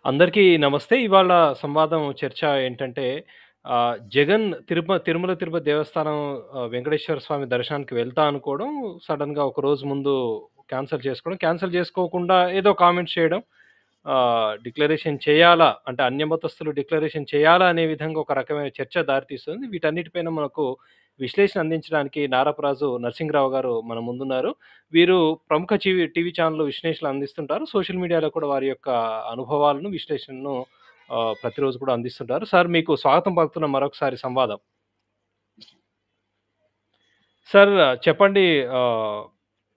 అందరికీ నమస్తే. ఇవాళ సంవాదం చర్చ ఏంటంటే జగన్ తిరుమల తిరుపతి దేవస్థానం వెంకటేశ్వర స్వామి దర్శనానికి వెళ్తా అనుకోవడం, సడెన్‌గా ఒక రోజు ముందు క్యాన్సెల్ చేసుకోవడం. క్యాన్సెల్ చేసుకోకుండా ఏదో కామెంట్స్ చేయడం. డిక్లరేషన్ చేయాలా? అంటే అన్యమతస్థులు డిక్లరేషన్ చేయాలా? అనే విధంగా ఒక రకమైన చర్చ దారితీస్తుంది. వీటన్నిటిపైన మనకు విశ్లేషణ అందించడానికి నారపరాజు నరసింహరావు గారు మన ముందున్నారు. వీరు ప్రముఖ టీవీ ఛానెల్‌లో విశ్లేషణలు అందిస్తుంటారు. సోషల్ మీడియాలో కూడా వారి యొక్క అనుభవాలను, విశ్లేషణను ప్రతిరోజు కూడా అందిస్తుంటారు. సార్ మీకు స్వాగతం పలుకుతున్నాం మరొకసారి సంవాదం. సార్ చెప్పండి.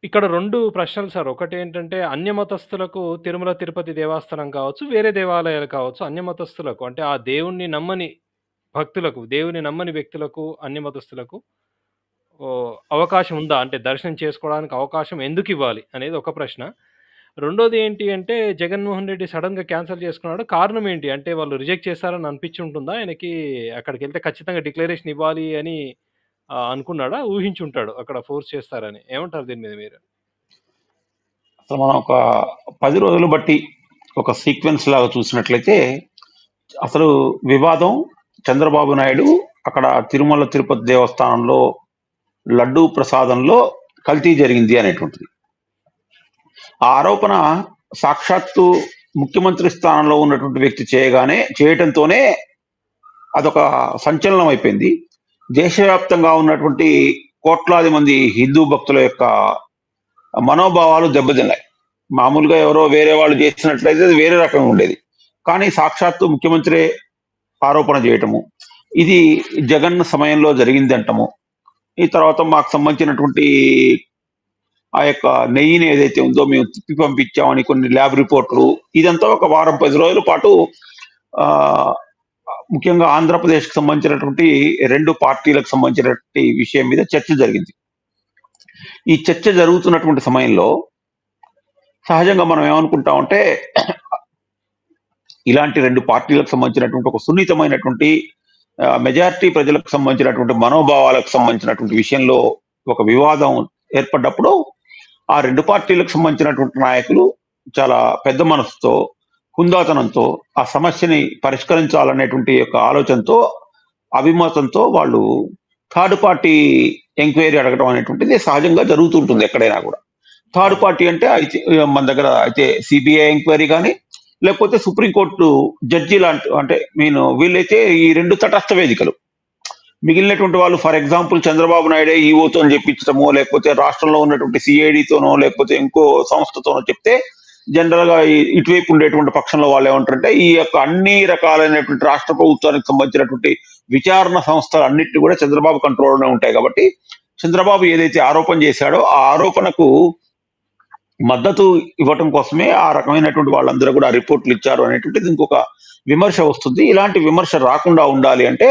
ఇక్కడ 2 ప్రశ్నలు సార్. ఒకటేంటంటే అన్యమతస్థులకు తిరుమల తిరుపతి దేవస్థానం కావచ్చు, వేరే దేవాలయాలు కావచ్చు, అన్యమతస్థులకు అంటే ఆ దేవుణ్ణి నమ్మని భక్తులకు, దేవుని నమ్మని వ్యక్తులకు, అన్యమతస్థులకు అవకాశం ఉందా? అంటే దర్శనం చేసుకోవడానికి అవకాశం ఎందుకివ్వాలి? అనేది ఒక ప్రశ్న. రెండోది ఏంటి అంటే జగన్మోహన్ రెడ్డి సడెన్‌గా క్యాన్సెల్ చేసుకున్నాడు. కారణం ఏంటి? అంటే వాళ్ళు రిజెక్ట్ చేశారని అనిపించి ఉంటుందా ఆయనకి? అక్కడికెళ్తే ఖచ్చితంగా డిక్లరేషన్ ఇవ్వాలి అని అనుకున్నాడా? ఊహించుంటాడు అక్కడ ఫోర్స్ చేస్తారని. ఏమంటారు దీని మీద మీరు? అసలు మనం ఒక 10 రోజులు బట్టి ఒక సీక్వెన్స్ లాగా చూసినట్లయితే అసలు వివాదం చంద్రబాబు నాయుడు అక్కడ తిరుమల తిరుపతి దేవస్థానంలో లడ్డూ ప్రసాదంలో కల్తీ జరిగింది అనేటువంటిది. ఆ ఆరోపణ సాక్షాత్తు ముఖ్యమంత్రి స్థానంలో ఉన్నటువంటి వ్యక్తి చేయటంతోనే అదొక సంచలనం అయిపోయింది. దేశవ్యాప్తంగా ఉన్నటువంటి కోట్లాది మంది హిందూ భక్తుల యొక్క మనోభావాలు దెబ్బతిన్నాయి. మామూలుగా ఎవరో వేరే వాళ్ళు చేసినట్లయితే అది వేరే రకంగా ఉండేది. కానీ సాక్షాత్తు ముఖ్యమంత్రి ఆరోపణ చేయటము, ఇది జగన్ సమయంలో జరిగింది అంటము, ఈ తర్వాత మాకు సంబంధించినటువంటి ఆ యొక్క నెయ్యిని ఏదైతే ఉందో మేము తిప్పి పంపించామని కొన్ని ల్యాబ్ రిపోర్టులు, ఇదంతా ఒక వారం 10 రోజుల పాటు ఆ ముఖ్యంగా ఆంధ్రప్రదేశ్కి సంబంధించినటువంటి 2 పార్టీలకు సంబంధించినటువంటి విషయం మీద చర్చ జరిగింది. ఈ చర్చ జరుగుతున్నటువంటి సమయంలో సహజంగా మనం ఏమనుకుంటామంటే ఇలాంటి 2 పార్టీలకు సంబంధించినటువంటి ఒక సున్నితమైనటువంటి మెజారిటీ ప్రజలకు సంబంధించినటువంటి మనోభావాలకు సంబంధించినటువంటి విషయంలో ఒక వివాదం ఏర్పడ్డప్పుడు ఆ 2 పార్టీలకు సంబంధించినటువంటి నాయకులు చాలా పెద్ద మనసుతో, హుందాతనంతో ఆ సమస్యని పరిష్కరించాలనేటువంటి యొక్క ఆలోచనతో, అభిమతంతో వాళ్ళు థర్డ్ పార్టీ ఎంక్వైరీ అడగడం అనేటువంటిది సహజంగా జరుగుతుంటుంది ఎక్కడైనా కూడా. థర్డ్ పార్టీ అంటే అయితే మన దగ్గర అయితే సిబిఐ ఎంక్వైరీ కానీ, లేకపోతే సుప్రీంకోర్టు జడ్జి లాంటి, అంటే వీళ్ళైతే ఈ 2 తటస్థ వేదికలు. మిగిలినటువంటి వాళ్ళు ఫర్ ఎగ్జాంపుల్ చంద్రబాబు నాయుడే ఈఓతో చెప్పించడమో, లేకపోతే రాష్ట్రంలో ఉన్నటువంటి సిఐడితోనో, లేకపోతే ఇంకో సంస్థతోనో చెప్తే జనరల్ గా ఇటువైపు ఉండేటువంటి పక్షంలో వాళ్ళు ఏమంటారంటే ఈ యొక్క అన్ని రకాలైనటువంటి రాష్ట్ర ప్రభుత్వానికి సంబంధించినటువంటి విచారణ సంస్థలు అన్నింటినీ కూడా చంద్రబాబు కంట్రోల్లోనే ఉంటాయి కాబట్టి చంద్రబాబు ఏదైతే ఆరోపణ చేశాడో ఆ ఆరోపణకు మద్దతు ఇవ్వటం కోసమే ఆ రకమైనటువంటి వాళ్ళందరూ కూడా రిపోర్ట్లు ఇచ్చారు అనేటువంటిది ఇంకొక విమర్శ వస్తుంది. ఇలాంటి విమర్శ రాకుండా ఉండాలి అంటే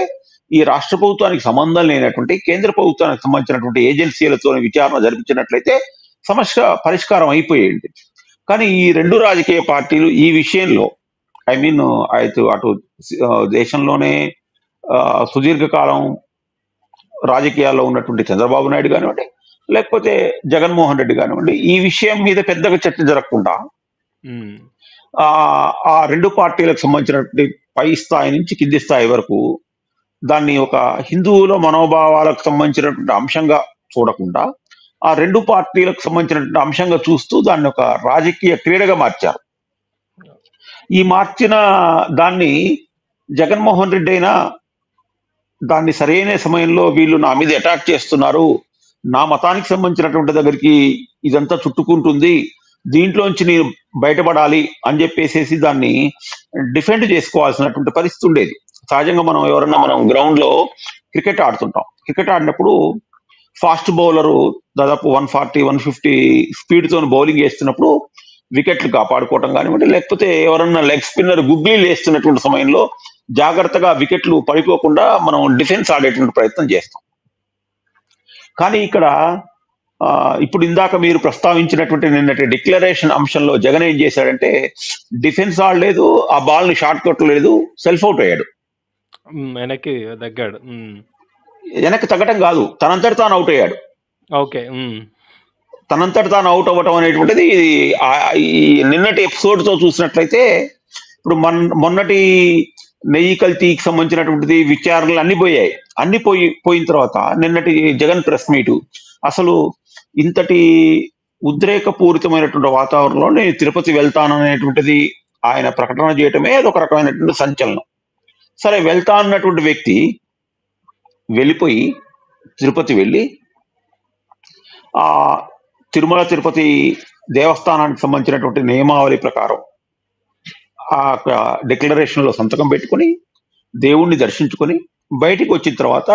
ఈ రాష్ట్ర ప్రభుత్వానికి సంబంధం లేనటువంటి కేంద్ర ప్రభుత్వానికి సంబంధించినటువంటి ఏజెన్సీలతో విచారణ జరిపించినట్లయితే సమస్య పరిష్కారం అయిపోయేది. కానీ ఈ 2 రాజకీయ పార్టీలు ఈ విషయంలో అటు దేశంలోనే సుదీర్ఘకాలం రాజకీయాల్లో ఉన్నటువంటి చంద్రబాబు నాయుడు కానివ్వండి, లేకపోతే జగన్మోహన్ రెడ్డి కానివ్వండి, ఈ విషయం మీద పెద్దగా చర్చ జరగకుండా ఆ 2 పార్టీలకు సంబంధించినటువంటి పై స్థాయి నుంచి కింది స్థాయి వరకు దాన్ని ఒక హిందువుల మనోభావాలకు సంబంధించినటువంటి అంశంగా చూడకుండా ఆ 2 పార్టీలకు సంబంధించినటువంటి అంశంగా చూస్తూ దాన్ని ఒక రాజకీయ క్రీడగా మార్చారు. ఈ మార్చిన దాన్ని జగన్మోహన్ రెడ్డి అయినా దాన్ని సరైన సమయంలో వీళ్ళు నా మీద అటాక్ చేస్తున్నారు, నా మతానికి సంబంధించినటువంటి దగ్గరికి ఇదంతా చుట్టుకుంటుంది, దీంట్లోంచి నేను బయటపడాలి అని చెప్పేసి దాన్ని డిఫెండ్ చేసుకోవాల్సినటువంటి పరిస్థితి ఉండేది. సహజంగా మనం గ్రౌండ్ లో క్రికెట్ ఆడుతుంటాం. క్రికెట్ ఆడినప్పుడు ఫాస్ట్ బౌలరు దాదాపు 140, 150 స్పీడ్ తో బౌలింగ్ వేస్తున్నప్పుడు వికెట్లు కాపాడుకోవటం కానివ్వండి, లేకపోతే ఎవరన్నా లెగ్ స్పిన్నర్ గుగ్లీలు వేస్తున్నటువంటి సమయంలో జాగ్రత్తగా వికెట్లు పడిపోకుండా మనం డిఫెన్స్ ఆడేటువంటి ప్రయత్నం చేస్తాం. కానీ ఇక్కడ ఇప్పుడు ఇందాక మీరు ప్రస్తావించినటువంటి నిన్నటి డిక్లరేషన్ అంశంలో జగన్ ఏం చేశాడంటే డిఫెన్స్ ఆడలేదు, ఆ బాల్ ని షార్ట్ కొట్టలేదు, సెల్ఫ్ అవుట్ అయ్యాడు. వెనక్కి తగ్గటం కాదు, తనంతటి తాను అవుట్ అయ్యాడు. తనంతటి తాను అవుట్ అవ్వటం అనేటువంటిది ఈ నిన్నటి ఎపిసోడ్ తో చూసినట్లయితే ఇప్పుడు మొన్నటి నెయ్యి కల్తీకి సంబంధించినటువంటిది విచారణలు అన్ని పోయాయి. అన్ని పోయిన తర్వాత నిన్నటి జగన్ ప్రెస్ మీటు అసలు ఇంతటి ఉద్రేకపూరితమైనటువంటి వాతావరణంలో నేను తిరుపతి వెళ్తాననేటువంటిది ఆయన ప్రకటన చేయటమే అదొక రకమైనటువంటి సంచలనం. సరే, వెళ్తా అన్నటువంటి వ్యక్తి వెళ్ళిపోయి తిరుపతి వెళ్ళి ఆ తిరుమల తిరుపతి దేవస్థానానికి సంబంధించినటువంటి నియమావళి ప్రకారం ఆ డిక్లరేషన్ లో సంతకం పెట్టుకుని దేవుణ్ణి దర్శించుకొని బయటికి వచ్చిన తర్వాత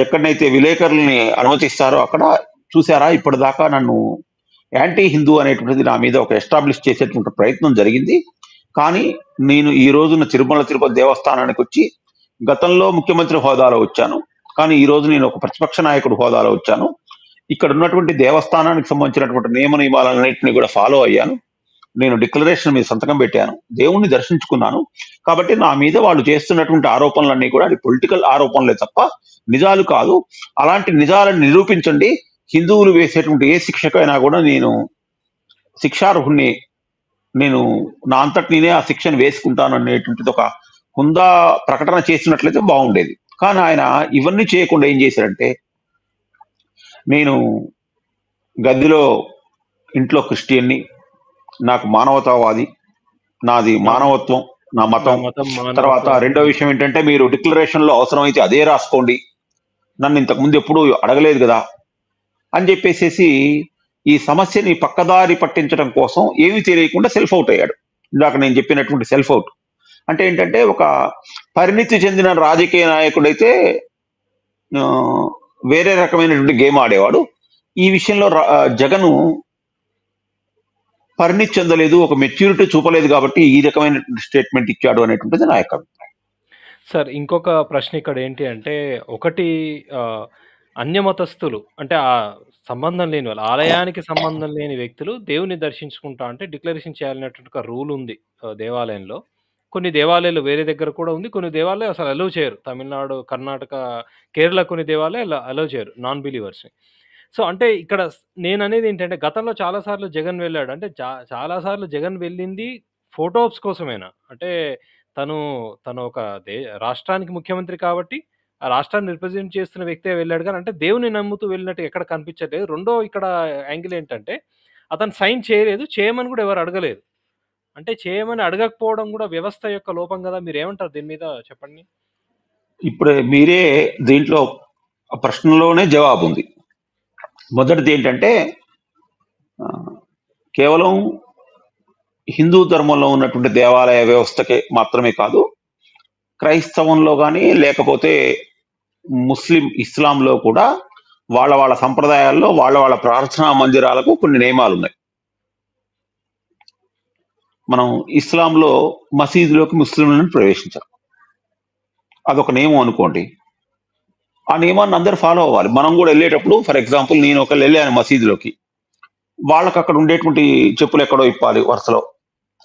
ఎక్కడనైతే విలేకరుల్ని అనుమతిస్తారో అక్కడ చూసారా, ఇప్పటిదాకా నన్ను యాంటీ హిందూ అనేటువంటిది నా మీద ఒక ఎస్టాబ్లిష్ చేసేటువంటి ప్రయత్నం జరిగింది. కానీ నేను ఈ రోజున తిరుమల తిరుపతి దేవస్థానానికి వచ్చి గతంలో ముఖ్యమంత్రి హోదాలో వచ్చాను, కానీ ఈ రోజు నేను ఒక ప్రతిపక్ష నాయకుడు హోదాలో వచ్చాను. ఇక్కడ ఉన్నటువంటి దేవస్థానానికి సంబంధించినటువంటి నియమాలన్నింటినీ కూడా ఫాలో అయ్యాను. నేను డిక్లరేషన్ మీద సంతకం పెట్టాను, దేవుణ్ణి దర్శించుకున్నాను. కాబట్టి నా మీద వాళ్ళు చేస్తున్నటువంటి ఆరోపణలన్నీ కూడా అది పొలిటికల్ ఆరోపణలే తప్ప నిజాలు కాదు. అలాంటి నిజాలను నిరూపించండి. హిందువులు వేసేటువంటి ఏ శిక్షకైనా కూడా నేను శిక్షార్హుణ్ణి, నేను నా అంతటి నేనే ఆ శిక్షను వేసుకుంటాను అనేటువంటిది ఒక హుందా ప్రకటన చేసినట్లయితే బాగుండేది. కానీ ఆయన ఇవన్నీ చేయకుండా ఏం చేశారంటే, నేను గదిలో ఇంట్లో క్రిస్టియన్ని, నాకు మానవతావాది, నాది మానవత్వం, నా మతం. తర్వాత రెండో విషయం ఏంటంటే, మీరు డిక్లరేషన్ లో అవసరమైతే అదే రాసుకోండి, నన్ను ఇంతకుముందు ఎప్పుడు అడగలేదు కదా అని చెప్పేసి ఈ సమస్యని పక్కదారి పట్టించడం కోసం ఏమీ తెలియకుండా సెల్ఫ్ అవుట్ అయ్యాడు. ఇందాక నేను చెప్పినటువంటి సెల్ఫ్ అవుట్ అంటే ఏంటంటే, ఒక పరిణితి చెందిన రాజకీయ నాయకుడైతే వేరే రకమైనటువంటి గేమ్ ఆడేవాడు. ఈ విషయంలో జగన్ పరిణితి చెందలేదు, ఒక మెచ్యూరిటీ చూపలేదు కాబట్టి ఈ రకమైన స్టేట్మెంట్ ఇచ్చాడు అనేటువంటిది నా యొక్క అభిప్రాయం. సార్, ఇంకొక ప్రశ్న ఇక్కడ ఏంటి అంటే, ఒకటి అన్యమతస్థులు అంటే ఆ సంబంధం లేని వాళ్ళు, ఆలయానికి సంబంధం లేని వ్యక్తులు దేవుని దర్శించుకుంటా అంటే డిక్లరేషన్ చేయాలనేటువంటి ఒక రూల్ ఉంది దేవాలయంలో. కొన్ని దేవాలయాలు వేరే దగ్గర కూడా ఉంది, కొన్ని దేవాలయాలు అసలు అలౌ చేయరు. తమిళనాడు, కర్ణాటక, కేరళ కొన్ని దేవాలయాలు అలౌ చేయరు నాన్ బిలీవర్స్ని. సో అంటే ఇక్కడ నేననేది ఏంటంటే, గతంలో చాలాసార్లు జగన్ వెళ్ళాడు. అంటే చాలాసార్లు జగన్ వెళ్ళింది ఫోటోప్స్ కోసమేనా? అంటే తను తను ఒక రాష్ట్రానికి ముఖ్యమంత్రి కాబట్టి ఆ రాష్ట్రాన్ని రిప్రజెంట్ చేస్తున్న వ్యక్తే వెళ్ళాడు కానీ, అంటే దేవుని నమ్ముతూ వెళ్ళినట్టు ఎక్కడ కనిపించట్లేదు. రెండో ఇక్కడ యాంగిల్ ఏంటంటే, అతను సైన్ చేయలేదు, చేయమని కూడా ఎవరు అడగలేదు. అంటే చేయమని అడగకపోవడం కూడా వ్యవస్థ యొక్క లోపం కదా. మీరేమంటారు దీని మీద చెప్పండి? ఇప్పుడే మీరే దీంట్లో ప్రశ్నలోనే జవాబు ఉంది. మొదటిది ఏంటంటే, కేవలం హిందూ ధర్మంలో ఉన్నటువంటి దేవాలయ వ్యవస్థకే మాత్రమే కాదు, క్రైస్తవంలో కానీ లేకపోతే ఇస్లాంలో కూడా వాళ్ళ సంప్రదాయాల్లో వాళ్ళ ప్రార్థనా మందిరాలకు కొన్ని నియమాలు ఉన్నాయి. మనం ఇస్లాంలో మసీదులోకి ముస్లింలను ప్రవేశించారు, అదొక నియమం అనుకోండి. ఆ నియమాన్ని అందరూ ఫాలో అవ్వాలి. మనం కూడా వెళ్ళేటప్పుడు, ఫర్ ఎగ్జాంపుల్ నేను ఒకళ్ళు వెళ్ళాను మసీదులోకి, వాళ్ళకి అక్కడ ఉండేటువంటి చెప్పులు ఎక్కడో ఇప్పాలి వరుసలో,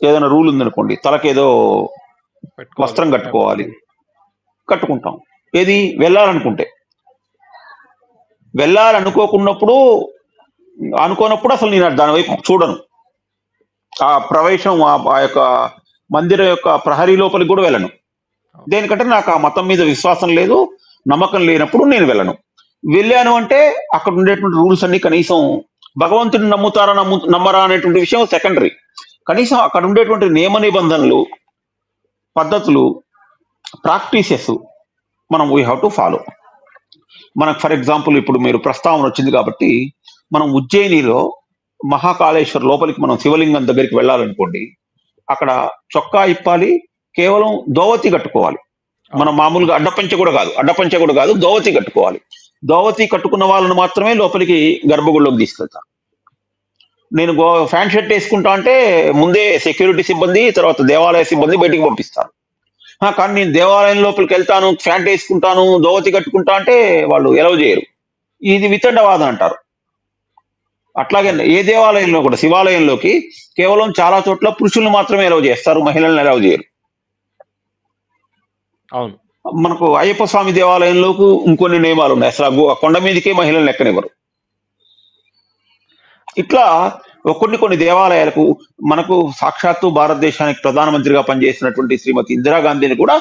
ఏదైనా రూల్ ఉందనుకోండి, తలకేదో వస్త్రం కట్టుకోవాలి, కట్టుకుంటాం. ఏది వెళ్ళాలనుకుంటే. వెళ్ళాలనుకోకున్నప్పుడు అనుకోనప్పుడు అసలు నేను దాని వైపు చూడను. ఆ ప్రవేశం ఆ యొక్క మందిరం యొక్క ప్రహరీ లోపలికి కూడా వెళ్ళను. దేనికంటే నాకు ఆ మతం మీద విశ్వాసం లేదు, నమ్మకం లేనప్పుడు నేను వెళ్ళను. వెళ్ళాను అంటే అక్కడ ఉండేటువంటి రూల్స్ అన్ని కనీసం భగవంతుని నమ్ముతారా నమ్మరా అనేటువంటి విషయం సెకండరీ. కనీసం అక్కడ ఉండేటువంటి నియమ నిబంధనలు, పద్ధతులు, ప్రాక్టీసెస్ మనం వీ హ్యావ్ టు ఫాలో. మనకు ఫర్ ఎగ్జాంపుల్ ఇప్పుడు మీరు ప్రస్తావన వచ్చింది కాబట్టి, మనం ఉజ్జయినిలో మహాకాళేశ్వర్ లోపలికి మనం శివలింగం దగ్గరికి వెళ్ళాలనుకోండి, అక్కడ చొక్కా ఇప్పాలి, కేవలం దోవతి కట్టుకోవాలి. మనం మామూలుగా అడ్డపంచ కూడా కాదు, దోవతి కట్టుకోవాలి. దోవతి కట్టుకున్న వాళ్ళని మాత్రమే లోపలికి గర్భగుడిలోకి తీసుకెళ్తాను. నేను ఫ్యాంట్ షర్ట్ వేసుకుంటా అంటే ముందే సెక్యూరిటీ సిబ్బంది, తర్వాత దేవాలయ సిబ్బంది బయటికి పంపిస్తాను. కానీ నేను దేవాలయం లోపలికి వెళ్తాను, ఫ్యాంట్ వేసుకుంటాను, దోవతి కట్టుకుంటా అంటే వాళ్ళు ఎలవ్ చేయరు. ఇది వితండవాదం అంటారు. అట్లాగే ఏ దేవాలయంలో కూడా, శివాలయంలోకి కేవలం చాలా చోట్ల పురుషులను మాత్రమే ఎలవ్ చేస్తారు, మహిళలను ఎలవ్ చేయరు. అవును, మనకు అయ్యప్ప స్వామి దేవాలయంలోకి ఇంకొన్ని నియమాలు ఉన్నాయి. అసలు కొండ మీదకే మహిళలను ఎక్కనివ్వరు. ఇట్లా కొన్ని దేవాలయాలకు మనకు సాక్షాత్తు భారతదేశానికి ప్రధానమంత్రిగా పనిచేసినటువంటి శ్రీమతి ఇందిరాగాంధీని కూడా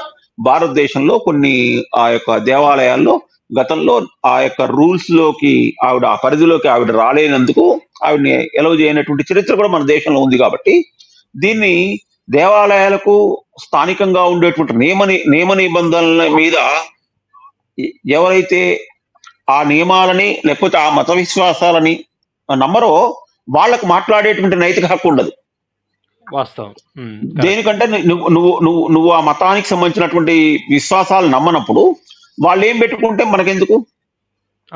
భారతదేశంలో కొన్ని ఆ యొక్క దేవాలయాల్లో గతంలో ఆ యొక్క రూల్స్ లోకి ఆవిడ ఆ పరిధిలోకి ఆవిడ రాలేనందుకు ఆవిడని ఎలవ్ చేయనటువంటి చరిత్ర కూడా మన దేశంలో ఉంది. కాబట్టి దీన్ని దేవాలయాలకు స్థానికంగా ఉండేటువంటి నియమ నిబంధనల మీద ఎవరైతే ఆ నియమాలని లేకపోతే ఆ మత విశ్వాసాలని నమ్మరో వాళ్ళకు మాట్లాడేటువంటి నైతిక హక్కు ఉండదు. వాస్తవం. దేనికంటే నువ్వు ఆ మతానికి సంబంధించినటువంటి విశ్వాసాలు నమ్మనప్పుడు వాళ్ళు ఏం పెట్టుకుంటే మనకెందుకు?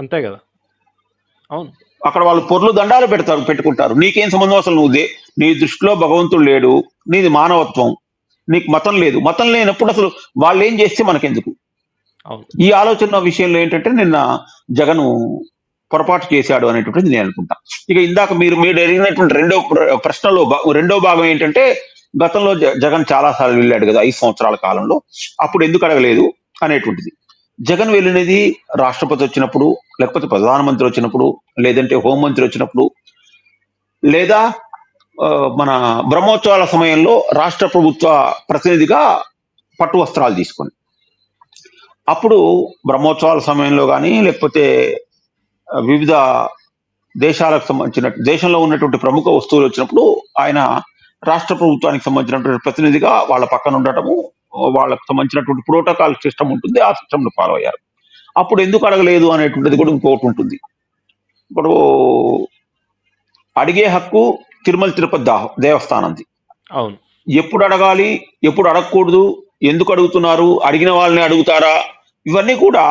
అంతే కదా. అవును. అక్కడ వాళ్ళు పొర్లు దండాలు పెట్టుకుంటారు. నీకేం సంబంధం? అసలు నీ దృష్టిలో భగవంతుడు లేడు, నీది మానవత్వం, నీకు మతం లేదు. మతం లేనప్పుడు అసలు వాళ్ళు ఏం చేస్తే మనకెందుకు? ఈ ఆలోచన విషయంలో ఏంటంటే నిన్న జగన్ పొరపాటు చేశాడు అనేటువంటిది నేను అనుకుంటా. ఇక ఇందాక మీరు అడిగినటువంటి రెండో భాగం ఏంటంటే గతంలో జగన్ చాలా సార్లు వెళ్ళాడు కదా 5 సంవత్సరాల కాలంలో, అప్పుడు ఎందుకు అడగలేదు అనేటువంటిది. జగన్ వెళ్ళినది రాష్ట్రపతి వచ్చినప్పుడు, లేకపోతే ప్రధానమంత్రి వచ్చినప్పుడు, లేదంటే హోంమంత్రి వచ్చినప్పుడు, లేదా మన బ్రహ్మోత్సవాల సమయంలో రాష్ట్ర ప్రభుత్వ ప్రతినిధిగా పట్టు వస్త్రాలు తీసుకొని, అప్పుడు బ్రహ్మోత్సవాల సమయంలో కానీ లేకపోతే వివిధ దేశాలకు సంబంధించిన దేశంలో ఉన్నటువంటి ప్రముఖ వస్తువులు వచ్చినప్పుడు ఆయన రాష్ట్ర ప్రభుత్వానికి సంబంధించినటువంటి ప్రతినిధిగా వాళ్ళ పక్కన ఉండటము, వాళ్ళకు సంబంధించినటువంటి ప్రోటోకాల్ సిస్టమ్ ఉంటుంది, ఆ సిస్టమ్ ను ఫాలో అయ్యారు. అప్పుడు ఎందుకు అడగలేదు అనేటువంటిది కూడా ఇంకోటి ఉంటుంది. ఇప్పుడు అడిగే హక్కు తిరుమల తిరుపతి దేవస్థానంది. అవును. ఎప్పుడు అడగాలి, ఎప్పుడు అడగకూడదు, ఎందుకు అడుగుతున్నారు, అడిగిన వాళ్ళని అడుగుతారా, ఇవన్నీ కూడా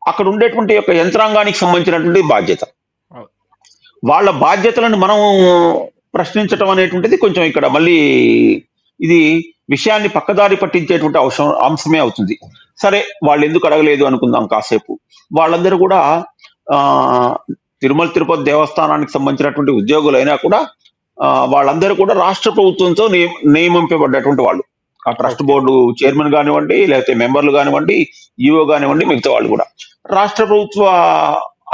అక్కడ ఉండేటువంటి యొక్క యంత్రాంగానికి సంబంధించినటువంటి బాధ్యత. వాళ్ళ బాధ్యతలను మనం ప్రశ్నించటం అనేటువంటిది కొంచెం ఇక్కడ మళ్ళీ ఇది విషయాన్ని పక్కదారి పట్టించేటువంటి అంశమే అవుతుంది. సరే, వాళ్ళు ఎందుకు అడగలేదు అనుకుందాం కాసేపు. వాళ్ళందరూ కూడా తిరుమల తిరుపతి దేవస్థానానికి సంబంధించినటువంటి ఉద్యోగులైనా కూడా వాళ్ళందరూ కూడా రాష్ట్ర ప్రభుత్వంతో నియమింపబడ్డటువంటి వాళ్ళు. ఆ ట్రస్ట్ బోర్డు చైర్మన్ కానివ్వండి, లేకపోతే మెంబర్లు కానివ్వండి, ఈఓ కానివ్వండి, మిగతా వాళ్ళు కూడా రాష్ట్ర ప్రభుత్వ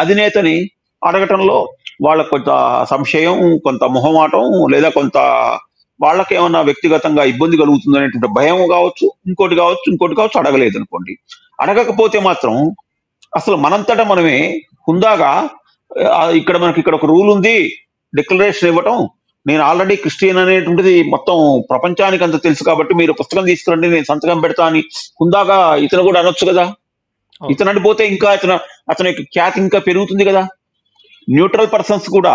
అధినేతని అడగటంలో వాళ్ళకు కొంత సంశయం, కొంత మొహమాటం, లేదా కొంత వాళ్ళకి ఏమన్నా వ్యక్తిగతంగా ఇబ్బంది కలుగుతుంది అనేటువంటి భయం కావచ్చు, ఇంకోటి కావచ్చు, అడగలేదు అనుకోండి. అడగకపోతే మాత్రం అసలు మనంతటా మనమే హుందాగా మనకి ఇక్కడ ఒక రూల్ ఉంది, డిక్లరేషన్ ఇవ్వటం, నేను ఆల్రెడీ క్రిస్టియన్ అనేటువంటిది మొత్తం ప్రపంచానికి అంత తెలుసు కాబట్టి మీరు పుస్తకం తీసుకురండి, నేను సంతకం పెడతా అని హుందాగా ఇతను కూడా అనొచ్చు కదా. ఇతను అనిపోతే ఇంకా అతని యొక్క ఖ్యాతి ఇంకా పెరుగుతుంది కదా. న్యూట్రల్ పర్సన్స్ కూడా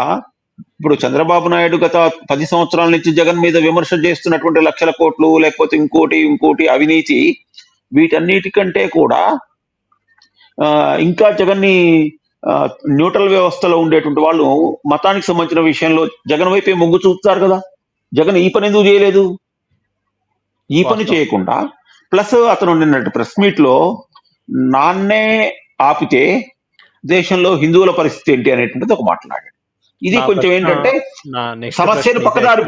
ఇప్పుడు చంద్రబాబు నాయుడు గత 10 సంవత్సరాల నుంచి జగన్ మీద విమర్శ చేస్తున్నటువంటి లక్షల కోట్లు, లేకపోతే ఇంకోటి అవినీతి, వీటన్నిటికంటే కూడా ఇంకా జగన్ని న్యూట్రల్ వ్యవస్థలో ఉండేటువంటి వాళ్ళు మతానికి సంబంధించిన విషయంలో జగన్ వైపే మొగ్గు చూపుతారు కదా. జగన్ ఈ పని ఎందుకు చేయలేదు? ఈ పని చేయకుండా ప్లస్ అతను నిన్నటి ప్రెస్ మీట్ లో నాన్నే ఆపితే దేశంలో హిందువుల పరిస్థితి ఏంటి అనేటువంటిది ఒక మాట్లాడాడు. ఇది కొంచెం ఏంటంటే సమస్యను పక్కదారి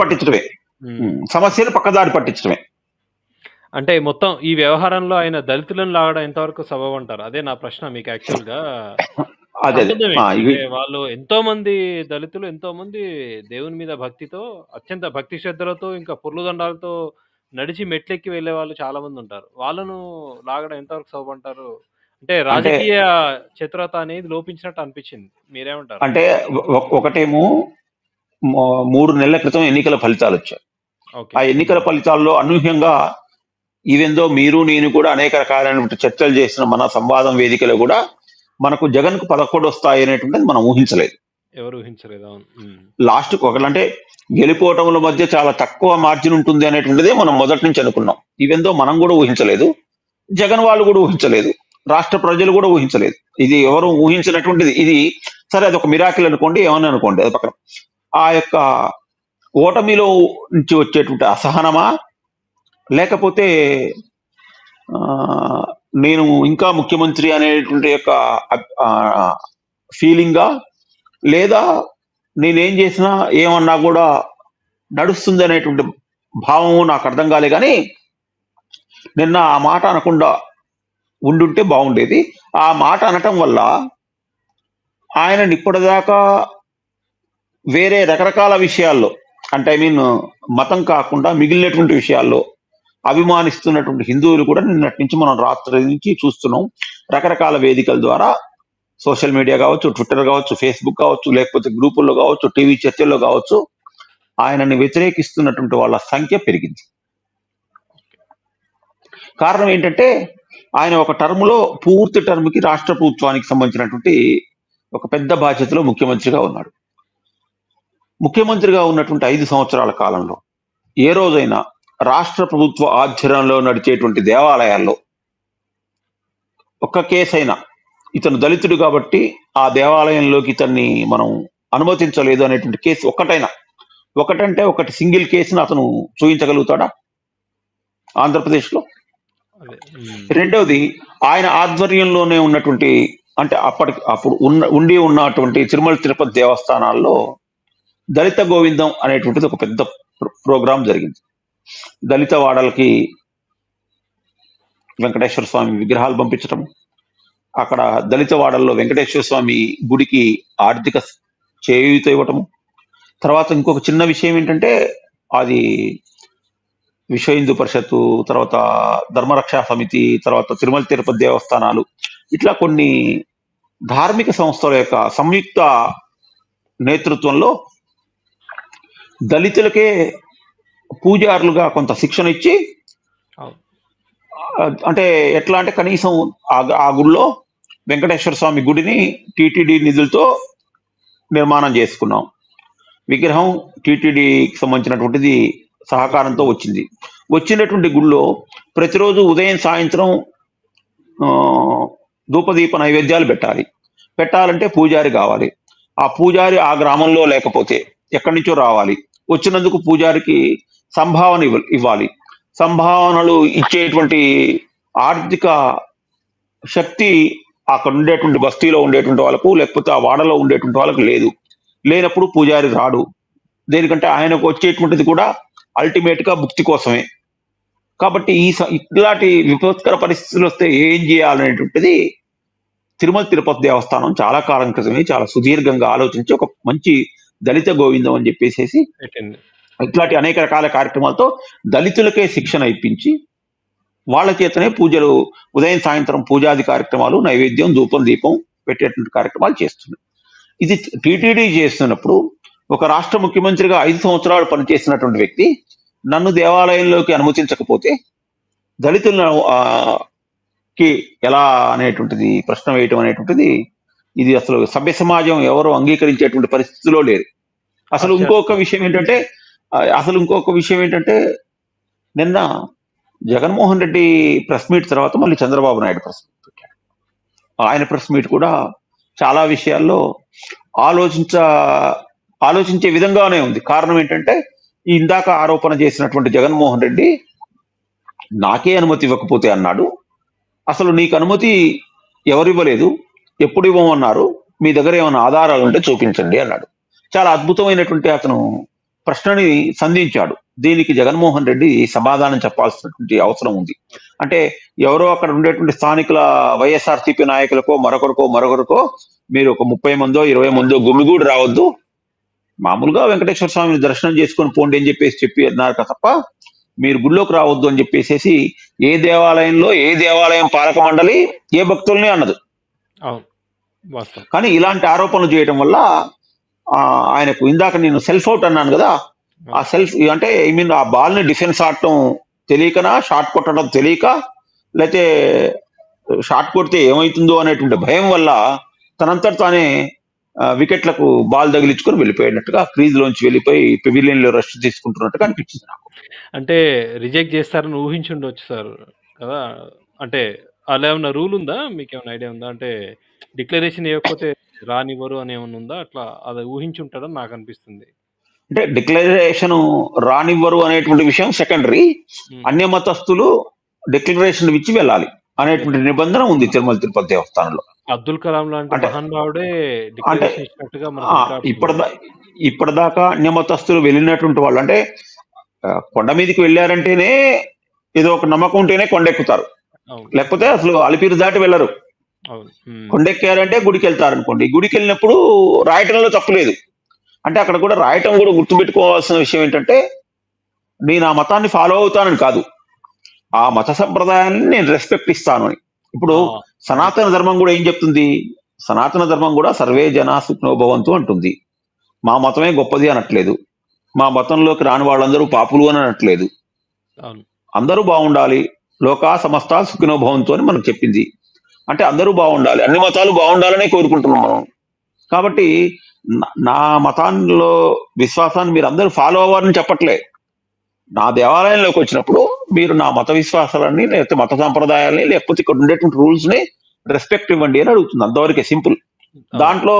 పట్టించడమే. అంటే మొత్తం ఈ వ్యవహారంలో ఆయన దళితులను లాగడం ఎంతవరకు సబబు అంటారు? అదే నా ప్రశ్న మీకు యాక్చువల్ గా. వాళ్ళు ఎంతో మంది దళితులు, ఎంతో మంది దేవుని మీద భక్తితో, అత్యంత భక్తి శ్రద్ధలతో, ఇంకా పుర్లుదండాలతో నడిచి మెట్లెక్కి వెళ్లే వాళ్ళు చాలా మంది ఉంటారు. వాళ్ళను లాగడం ఎంతవరకు సబబు అంటారు? అంటే రాజకీయ చతురత అనేది లోపించినట్టు అనిపించింది. మీరేమంటారు? అంటే ఒకటేమో 3 నెలల క్రితం ఎన్నికల ఫలితాలు వచ్చాయి. ఆ ఎన్నికల ఫలితాల్లో అనూహ్యంగా ఈవెందో మీరు నేను కూడా అనేక రకాలైన చర్చలు చేసిన మన సంవాదం వేదికలో కూడా మనకు జగన్ కు 11 వస్తాయి అనేటువంటిది మనం ఊహించలేదు. ఎవరు ఊహించలేదు. లాస్ట్ ఒకలంటే గెలిపోవటంల మధ్య చాలా తక్కువ మార్జిన్ ఉంటుంది అనేటువంటిదే మనం మొదటి నుంచి అనుకున్నాం. ఈవెందో మనం కూడా ఊహించలేదు, జగన్ వాళ్ళు కూడా ఊహించలేదు, రాష్ట్ర ప్రజలు కూడా ఊహించలేదు. ఇది ఎవరు ఊహించినటువంటిది. ఇది సరే, అది ఒక మిరాకిల్ అనుకోండి, ఏమని అనుకోండి, అది పక్కన. ఆ యొక్క ఓటమిలో నుంచి వచ్చేటువంటి అసహనమా, లేకపోతే నేను ఇంకా ముఖ్యమంత్రి అనేటువంటి యొక్క ఫీలింగా, లేదా నేనేం చేసినా ఏమన్నా కూడా నడుస్తుంది అనేటువంటి భావము నాకు అర్థం కాలే. కానీ నిన్న ఆ మాట అనకుండా ఉండుంటే బాగుండేది. ఆ మాట అనటం వల్ల ఆయన ఇప్పటిదాకా వేరే రకరకాల విషయాల్లో, అంటే ఐ మీన్ మతం కాకుండా మిగిలినటువంటి విషయాల్లో అభిమానిస్తున్నటువంటి హిందువులు కూడా నిన్నటి నుంచి మనం రాత్రి నుంచి చూస్తున్నాం. రకరకాల వేదికల ద్వారా, సోషల్ మీడియా కావచ్చు, ట్విట్టర్ కావచ్చు, ఫేస్బుక్ కావచ్చు, లేకపోతే గ్రూపుల్లో కావచ్చు, టీవీ చర్చల్లో కావచ్చు, ఆయనని వ్యతిరేకిస్తున్నటువంటి వాళ్ళ సంఖ్య పెరిగింది. కారణం ఏంటంటే ఆయన ఒక టర్మ్లో పూర్తి టర్మ్కి రాష్ట్ర ప్రభుత్వానికి సంబంధించినటువంటి ఒక పెద్ద బాధ్యతలో ముఖ్యమంత్రిగా ఉన్నాడు. ముఖ్యమంత్రిగా ఉన్నటువంటి 5 సంవత్సరాల కాలంలో ఏ రోజైనా రాష్ట్ర ప్రభుత్వ ఆధ్వర్యంలో నడిచేటువంటి దేవాలయాల్లో ఒక్క కేసైనా ఇతను దళితుడు కాబట్టి ఆ దేవాలయంలోకి ఇతన్ని మనం అనుమతించలేదు అనేటువంటి కేసు ఒకటంటే ఒకటి సింగిల్ కేసును అతను చూపించగలుగుతాడా ఆంధ్రప్రదేశ్లో? రెండవది, ఆయన ఆధ్వర్యంలోనే ఉన్నటువంటి, అంటే అప్పుడు ఉన్నటువంటి తిరుమల తిరుపతి దేవస్థానాల్లో దళిత గోవిందం అనేటువంటిది ఒక పెద్ద ప్రోగ్రాం జరిగింది. దళిత వాడలకి వెంకటేశ్వర స్వామి విగ్రహాలు పంపించటం, అక్కడ దళిత వాడల్లో వెంకటేశ్వర స్వామి గుడికి ఆర్థిక చేయూత ఇవ్వటము. తర్వాత ఇంకొక చిన్న విషయం ఏంటంటే, అది విశ్వ హిందూ పరిషత్తు, తర్వాత ధర్మరక్షా సమితి, తర్వాత తిరుమల తిరుపతి దేవస్థానాలు, ఇట్లా కొన్ని ధార్మిక సంస్థల యొక్క సంయుక్త నేతృత్వంలో దళితులకే పూజారులుగా కొంత శిక్షణ ఇచ్చి, అంటే ఎట్లా అంటే కనీసం ఆ గుడిలో వెంకటేశ్వర స్వామి గుడిని టీటీడీ నిధులతో నిర్మాణం చేసుకున్నాం. విగ్రహం టీటీడీకి సంబంధించినటువంటిది సహకారంతో వచ్చినటువంటి గుడిలో ప్రతిరోజు ఉదయం సాయంత్రం ధూపదీప నైవేద్యాలు పెట్టాలంటే పూజారి కావాలి. ఆ పూజారి ఆ గ్రామంలో లేకపోతే ఎక్కడి నుంచో రావాలి. వచ్చినందుకు పూజారికి సంభావన ఇవ్వాలి. సంభావనలు ఇచ్చేటువంటి ఆర్థిక శక్తి అక్కడ ఉండేటువంటి బస్తీలో ఉండేటువంటి వాళ్ళకు, లేకపోతే ఆ వాడలో ఉండేటువంటి వాళ్ళకు లేనప్పుడు పూజారి రాడు. దేనికంటే ఆయనకు వచ్చేటువంటిది కూడా అల్టిమేట్ గా ముక్తి కోసమే. కాబట్టి ఇట్లాంటి విపత్కర పరిస్థితులు వస్తే ఏం చేయాలనేటువంటిది తిరుమల తిరుపతి దేవస్థానం చాలా కాలం క్రితమే చాలా సుదీర్ఘంగా ఆలోచించి ఒక మంచి దళిత గోవిందం అని చెప్పేసి ఇట్లాంటి అనేక రకాల కార్యక్రమాలతో దళితులకే శిక్షణ ఇప్పించి వాళ్ళ చేతనే పూజలు, ఉదయం సాయంత్రం పూజాది కార్యక్రమాలు, నైవేద్యం, ధూపం, దీపం పెట్టేటువంటి కార్యక్రమాలు చేస్తున్నారు. ఇది టీటీడీ చేస్తున్నప్పుడు ఒక రాష్ట్ర ముఖ్యమంత్రిగా 5 సంవత్సరాలు పనిచేసినటువంటి వ్యక్తి నన్ను దేవాలయంలోకి అనుమతించకపోతే దళితులను కి ఎలా అనేటువంటిది ప్రశ్న వేయటం అనేటువంటిది, ఇది అసలు సభ్య సమాజం ఎవరు అంగీకరించేటువంటి పరిస్థితిలో లేరు. అసలు ఇంకొక విషయం ఏంటంటే నిన్న జగన్మోహన్ రెడ్డి ప్రెస్ మీట్ తర్వాత మళ్ళీ చంద్రబాబు నాయుడు ప్రెస్ మీట్ పెట్టాడు. ఆయన ప్రెస్ మీట్ కూడా చాలా విషయాల్లో ఆలోచించే విధంగానే ఉంది. కారణం ఏంటంటే ఇందాక ఆరోపణ చేసినటువంటి జగన్మోహన్ రెడ్డి నాకే అనుమతి ఇవ్వకపోతే అన్నాడు. అసలు నీకు అనుమతి ఎవరు ఇవ్వలేదు, ఎప్పుడు ఇవ్వమన్నారు, మీ దగ్గర ఏమైనా ఆధారాలు ఉంటే చూపించండి అన్నాడు. చాలా అద్భుతమైనటువంటి అతను ప్రశ్నని సంధించాడు. దీనికి జగన్మోహన్ రెడ్డి సమాధానం చెప్పాల్సినటువంటి అవసరం ఉంది. అంటే ఎవరో అక్కడ ఉండేటువంటి స్థానికుల వైఎస్ఆర్సీపీ నాయకులకో మరొకరికో మీరు ఒక 30 మందో 20 మందో గుమిగూడి రావద్దు, మామూలుగా వెంకటేశ్వర స్వామిని దర్శనం చేసుకొని పోండి అని చెప్పి అన్నారు తప్ప మీరు గుళ్ళోకి రావద్దు అని చెప్పేసి ఏ దేవాలయం పాలక మండలి ఏ భక్తుల్ని అన్నది. కానీ ఇలాంటి ఆరోపణలు చేయడం వల్ల ఆయనకు, ఇందాక నేను సెల్ఫ్ అవుట్ అన్నాను కదా, ఆ అంటే ఐ మీన్ ఆ బాల్ ని డిఫెన్స్ ఆడటం తెలియకనా, షాట్ కొట్టడం తెలియక, లేకపోతే షాట్ కొడితే ఏమవుతుందో అనేటువంటి భయం వల్ల తనంతట తానే వికెట్లకు బాల్ తగిలించుకొని వెళ్ళిపోయినట్టుగా, క్రీజ్ లోంచి వెళ్ళిపోయి పెవిలియన్ లో రెస్ట్ తీసుకుంటున్నట్టుగా అనిపించింది నాకు. అంటే రిజెక్ట్ చేస్తారని ఊహించుండొచ్చు సార్ కదా. అంటే అలా ఏమన్నా రూల్ ఉందా, మీకు ఏమైనా ఐడియా ఉందా? అంటే డిక్లరేషన్ ఇవ్వకపోతే రానివ్వరు అని ఏమన్నా ఉందా? అట్లా అది ఊహించుంటాడని నాకు అనిపిస్తుంది. అంటే డిక్లరేషన్ రానివ్వరు అనేటువంటి విషయం సెకండరీ. అన్య మతస్థులు డిక్లరేషన్ ఇచ్చి వెళ్ళాలి అనేటువంటి నిబంధన ఉంది తిరుమల తిరుపతి దేవస్థానంలో. అబ్దుల్ కలాం లాంటి మహానుభావుడే ఇప్పటిదాకా అన్య మతస్థులు వెళ్ళినటువంటి వాళ్ళు, అంటే కొండ మీదకి వెళ్ళారంటేనే ఏదో ఒక నమ్మకం ఉంటేనే కొండెక్కుతారు, లేకపోతే అసలు అలిపిరి దాటి వెళ్ళరు. కొండెక్కారంటే గుడికి వెళ్తారు అనుకోండి, గుడికి వెళ్ళినప్పుడు రాయటంలో తప్పులేదు, అంటే అక్కడ కూడా రాయటం కూడా గుర్తుపెట్టుకోవాల్సిన విషయం ఏంటంటే, నేను ఆ మతాన్ని ఫాలో అవుతానని కాదు. ఆ మత సంప్రదాయాన్ని నేను రెస్పెక్ట్ ఇస్తాను అని. ఇప్పుడు ఆ! సనాతన ధర్మం కూడా ఏం చెప్తుంది? సనాతన ధర్మం కూడా సర్వే జనా సుఖినో భవంతు అంటుంది. మా మతమే గొప్పది అనట్లేదు. మా మతంలోకి రాని వాళ్ళందరూ పాపులు అని అనట్లేదు. అవును. అందరూ బాగుండాలి. లోకా సమస్తా సుఖినో భవంతు అని మనకు చెప్పింది. అంటే అందరూ బాగుండాలి. అన్ని మతాలు బాగుండాలనే కోరుకుంటున్నాం మనం. కాబట్టి నా మతాల్లో విశ్వాసాన్ని మీరు అందరూ ఫాలో అవ్వాలని చెప్పట్లే. నా దేవాలయంలోకి వచ్చినప్పుడు మీరు నా మత విశ్వాసాలని, లేకపోతే మత సంప్రదాయాలని, లేకపోతే ఇక్కడ ఉండేటువంటి రూల్స్ ని రెస్పెక్ట్ ఇవ్వండి అని అడుగుతుంది. అంతవరకే సింపుల్. అవును. దాంట్లో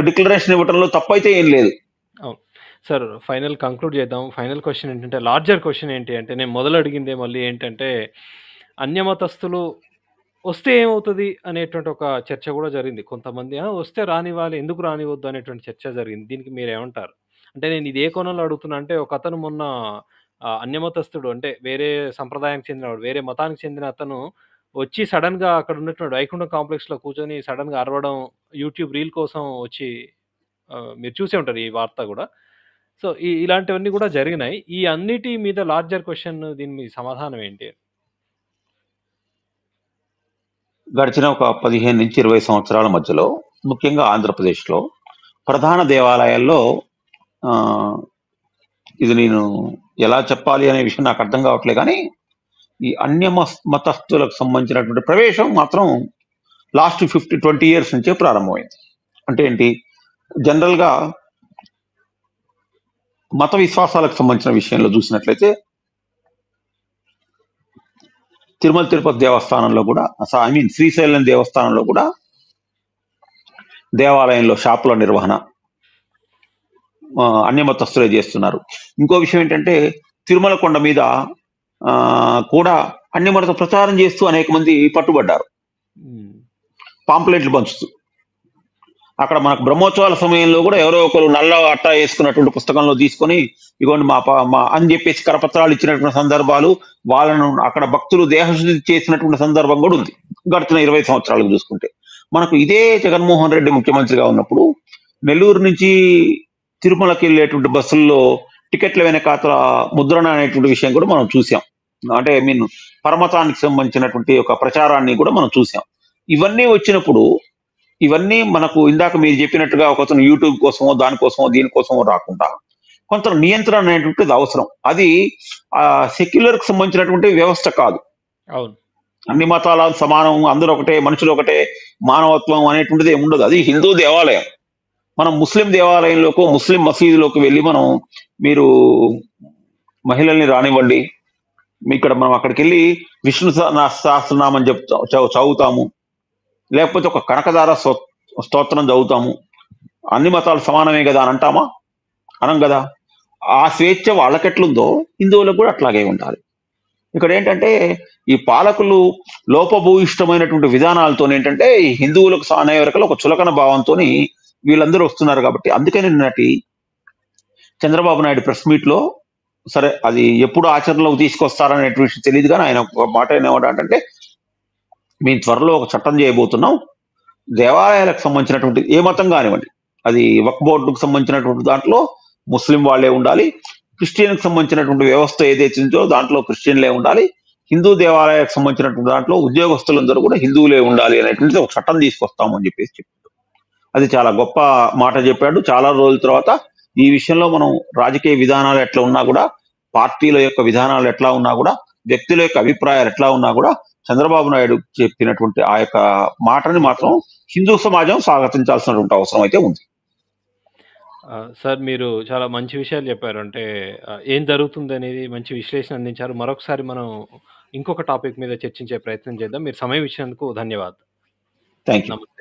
డిక్లరేషన్ ఇవ్వడంలో తప్పైతే ఏం లేదు. అవును. సార్ ఫైనల్ కంక్లూడ్ చేద్దాం. ఫైనల్ క్వెషన్ ఏంటంటే లార్జర్ క్వెషన్ ఏంటి అంటే నేను మొదలు అడిగిందే మళ్ళీ ఏంటంటే అన్యమతస్థులు వస్తే ఏమవుతది అనేటువంటి ఒక చర్చ కూడా జరిగింది. కొంతమంది వస్తే రానివ్వాలి, ఎందుకు రానివ్వద్దు అనేటువంటి చర్చ జరిగింది. దీనికి మీరేమంటారు? అంటే నేను ఇది ఏ కోణంలో అడుగుతున్నా అంటే ఒకతను మొన్న అన్యమతస్థుడు అంటే వేరే సంప్రదాయానికి చెందినవాడు, వేరే మతానికి చెందిన అతను వచ్చి సడెన్‌గా అక్కడ ఉన్నటువంటి వైకుంఠం కాంప్లెక్స్‌లో కూర్చొని సడెన్‌గా అరవడం, యూట్యూబ్ రీల్ కోసం వచ్చి మీరు చూసే ఉంటారు ఈ వార్త గూడా. సో, ఇలాంటివన్నీ గూడా జరిగినాయి. ఈ అన్నిటి మీద లార్జర్ క్వెషన్ దీని మీ సమాధానం ఏంటి? గడిచిన ఒక 15-20 సంవత్సరాల మధ్యలో ముఖ్యంగా ఆంధ్రప్రదేశ్‌లో ప్రధాన దేవాలయాల్లో ఆహ్, ఇది నేను ఎలా చెప్పాలి అనే విషయం నాకు అర్థం కావట్లే గానీ, ఈ మతస్థులకు సంబంధించినటువంటి ప్రవేశం మాత్రం లాస్ట్ 20 ఇయర్స్ నుంచే ప్రారంభమైంది. అంటే ఏంటి? జనరల్‌గా మత విశ్వాసాలకు సంబంధించిన విషయంలో చూసినట్లయితే తిరుమల తిరుపతి దేవస్థానంలో కూడా ఐ మీన్ శ్రీశైలం దేవస్థానంలో కూడా దేవాలయంలో షాపుల నిర్వహణ అన్యమతస్థులే చేస్తున్నారు. ఇంకో విషయం ఏంటంటే తిరుమల కొండ మీద కూడా అన్యమత ప్రచారం చేస్తూ అనేక మంది పట్టుబడ్డారు. పాంప్లెట్లు పంచుతూ. అక్కడ మనకు బ్రహ్మోత్సవాల సమయంలో కూడా ఎవరో ఒకరు నల్ల అట్టా వేసుకున్నటువంటి పుస్తకంలో తీసుకొని ఇగోండి మా అని చెప్పేసి కరపత్రాలు ఇచ్చినటువంటి సందర్భాలు, వాళ్ళను అక్కడ భక్తులు దేహశుద్ధి చేసినటువంటి సందర్భం కూడా ఉంది. గడిచిన 20 సంవత్సరాలకు చూసుకుంటే మనకు ఇదే జగన్మోహన్ రెడ్డి ముఖ్యమంత్రిగా ఉన్నప్పుడు నెల్లూరు నుంచి తిరుమలకి వెళ్ళేటువంటి బస్సుల్లో టికెట్ల వెనకాతల ముద్రణ అనేటువంటి విషయం కూడా మనం చూసాం. అంటే ఐ మీన్ పరమతానికి సంబంధించినటువంటి ఒక ప్రచారాన్ని కూడా మనం చూసాం. ఇవన్నీ వచ్చినప్పుడు ఇవన్నీ మనకు ఇందాక మీరు చెప్పినట్టుగా ఒకతను యూట్యూబ్ కోసమో దానికోసమో దీనికోసమో రాకుండా కొంత నియంత్రణ అనేటువంటిది అవసరం. అది సెక్యులర్ కి సంబంధించినటువంటి వ్యవస్థ కాదు. అవును. అన్ని మతాల సమానం, అందరూ ఒకటే, మనుషులు ఒకటే, మానవత్వం అనేటువంటిది ఏమి ఉండదు. అది హిందూ దేవాలయం. మనం ముస్లిం దేవాలయంలోకి, ముస్లిం మసీదులోకి వెళ్ళి మీరు మహిళల్ని రానివ్వండి, ఇక్కడ మనం అక్కడికి వెళ్ళి విష్ణు సహస్రనామం చదువుతాము, లేకపోతే ఒక కనకదార స్తోత్రం చదువుతాము, అన్ని మతాలు సమానమే కదా అని అంటామా? అనం కదా. ఆ స్వేచ్ఛ వాళ్ళకెట్లుందో హిందువులకు కూడా అట్లాగే ఉండాలి. ఇక్కడ ఏంటంటే ఈ పాలకులు లోపభూయిష్టమైనటువంటి విధానాలతో ఏంటంటే ఈ హిందువులకు అనే వరకు ఒక చులకన భావంతో వీళ్ళందరూ వస్తున్నారు. కాబట్టి అందుకని నిన్నటి చంద్రబాబు నాయుడు ప్రెస్ మీట్ లో, సరే అది ఎప్పుడు ఆచరణలోకి తీసుకొస్తారనేటువంటి విషయం తెలియదు కానీ ఆయన ఒక మాట ఏమంటే, మేము త్వరలో ఒక చట్టం చేయబోతున్నాం, దేవాలయాలకు సంబంధించినటువంటి ఏ మతం కానివ్వండి, అది వక్ఫ్ బోర్డుకు సంబంధించినటువంటి దాంట్లో ముస్లిం వాళ్ళే ఉండాలి, క్రిస్టియన్కి సంబంధించినటువంటి వ్యవస్థ ఏదైతే ఉందో దాంట్లో క్రిస్టియన్లే ఉండాలి, హిందూ దేవాలయాలకు సంబంధించినటువంటి దాంట్లో ఉద్యోగస్తులందరూ కూడా హిందువులే ఉండాలి అనేటువంటి ఒక చట్టం తీసుకొస్తామని చెప్పేసి చెప్పాడు. అది చాలా గొప్ప మాట చెప్పాడు. చాలా రోజుల తర్వాత ఈ విషయంలో మనం రాజకీయ విధానాలు ఎట్లా ఉన్నా కూడా, పార్టీల యొక్క విధానాలు ఎట్లా ఉన్నా కూడా, వ్యక్తుల యొక్క అభిప్రాయాలు ఎట్లా ఉన్నా కూడా చంద్రబాబు నాయుడు చెప్పినటువంటి ఆ యొక్క మాటని మాత్రం హిందూ సమాజం స్వాగతించాల్సినటువంటి అవసరం అయితే ఉంది. సార్ మీరు చాలా మంచి విషయాలు చెప్పారు. అంటే ఏం జరుగుతుంది అనేది మంచి విశ్లేషణ అందించారు. మరొకసారి మనం ఇంకొక టాపిక్ మీద చర్చించే ప్రయత్నం చేద్దాం. మీరు సమయం ఇచ్చినందుకు ధన్యవాదాలు. Thank you. నమస్తే.